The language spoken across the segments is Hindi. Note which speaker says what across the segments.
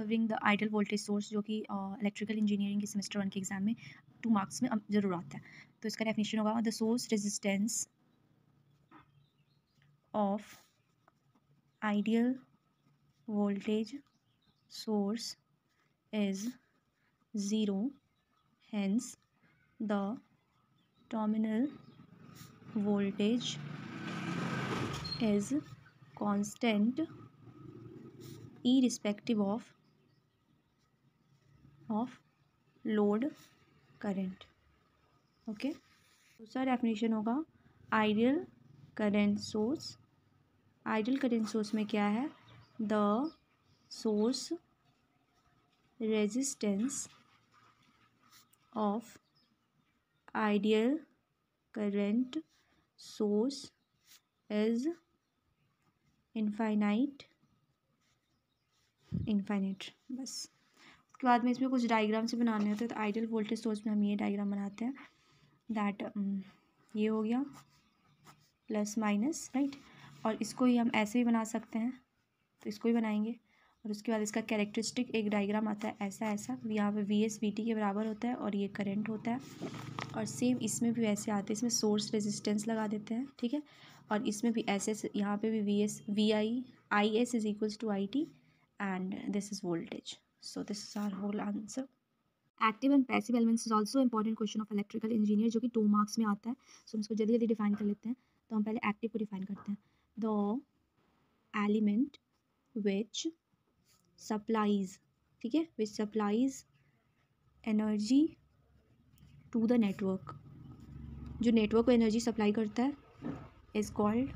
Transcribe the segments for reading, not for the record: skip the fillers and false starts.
Speaker 1: Covering the ideal voltage source, जो कि इलेक्ट्रिकल इंजीनियरिंग के सेमेस्टर 1 के एग्जाम में 2 मार्क्स में ज़रूर आता है। तो इसका डेफिनेशन होगा the source resistance of ideal voltage source is 0, hence the terminal voltage is constant irrespective of load current. Okay, दूसरा डेफिनेशन होगा ideal current source. Ideal current source में क्या है? The source resistance of ideal current source is infinite। बस उसके बाद में इसमें कुछ डायग्राम से बनाने होते हैं। तो आइडियल वोल्टेज सोर्स में हम ये डायग्राम बनाते हैं दैट ये हो गया प्लस माइनस, राइट। और इसको ही हम ऐसे भी बना सकते हैं, तो इसको ही बनाएंगे। और उसके बाद इसका कैरेक्टरिस्टिक एक डायग्राम आता है ऐसा यहाँ पे VS VT के बराबर होता है और ये करंट होता है। और सेम इसमें भी वैसे आते हैं, इसमें सोर्स रेजिस्टेंस लगा देते हैं, ठीक है। और इसमें भी ऐसे यहाँ पे भी IS is equals to IT and this is voltage. So this is our whole answer. Active and passive elements is also important question of electrical engineer, जो कि 2 मार्क्स में आता है। सो हम इसको जल्दी जल्दी डिफाइन कर लेते हैं। तो हम पहले एक्टिव को डिफाइन करते हैं। द एलिमेंट विच सप्लाइज, ठीक है, which supplies energy to the network, जो नेटवर्क को एनर्जी सप्लाई करता है, इज कॉल्ड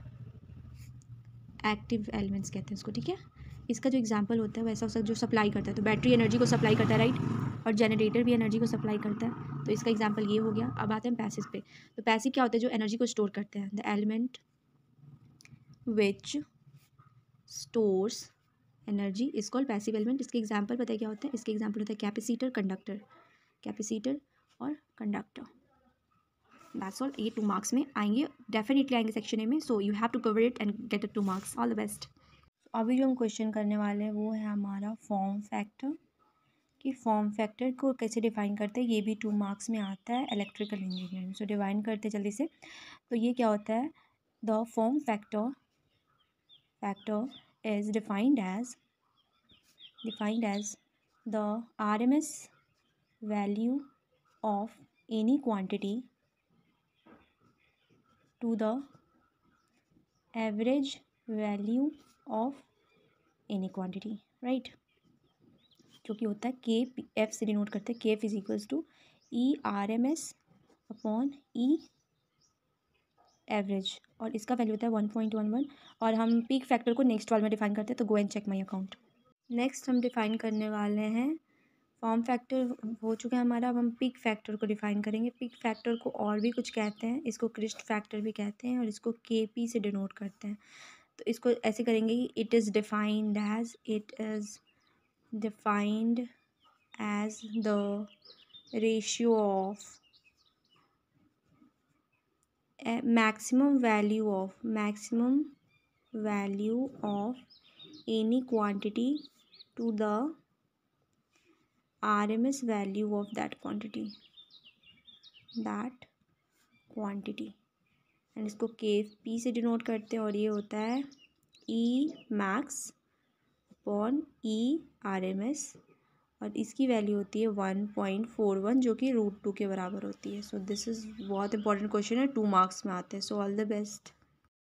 Speaker 1: एक्टिव एलिमेंट्स कहते हैं इसको, ठीक है। इसका जो एग्जांपल होता है वैसा हो सकता है जो सप्लाई करता है, तो बैटरी एनर्जी को सप्लाई करता है, राइट। और जनरेटर भी एनर्जी को सप्लाई करता है, तो इसका एग्जांपल ये हो गया। अब आते हैं पैसिव पे। तो पैसिव क्या होता है? जो एनर्जी को स्टोर करते हैं। The element which stores energy is called passive element. इसके एग्जांपल पता है क्या होते हैं? इसके एग्जांपल होता है कैपेसिटर, कंडक्टर, कैपेसिटर और कंडक्टर। That's all. ये 2 मार्क्स में आएंगे, डेफिनेटली आएंगे सेक्शन ए में। So you have to cover it and get the 2 marks. All the best. अभी जो हम क्वेश्चन करने वाले हैं वो है हमारा फॉर्म फैक्टर, कि फॉर्म फैक्टर को कैसे डिफाइन करते हैं। ये भी 2 मार्क्स में आता है इलेक्ट्रिकल इंजीनियरिंग। सो डिफाइन करते हैं जल्दी से। तो ये क्या होता है? The form factor is defined as the RMS value of any quantity to the average value of any quantity, right। जो कि होता है KF से डिनोट करते हैं। KF is equals to ERMS upon E average, और इसका वैल्यू होता है 1.11। और हम पीक फैक्टर को नेक्स्ट वाले में डिफाइन करते हैं। तो go and check my account. Next हम डिफाइन करने वाले हैं, फॉर्म फैक्टर हो चुका है हमारा। अब हम पीक फैक्टर को डिफाइन करेंगे। पीक फैक्टर को और भी कुछ कहते हैं, इसको क्रिस्ट फैक्टर भी कहते हैं और इसको KP से डिनोट करते हैं। तो इसको ऐसे करेंगे कि it is defined as the ratio of maximum value of any quantity to the RMS value of that quantity and इसको KP से डिनोट करते हैं। और ये होता है E max upon E RMS, और इसकी वैल्यू होती है 1.41, जो कि √2 के बराबर होती है। सो दिस इज़ बहुत इंपॉर्टेंट क्वेश्चन है, 2 मार्क्स में आते हैं। So all the best.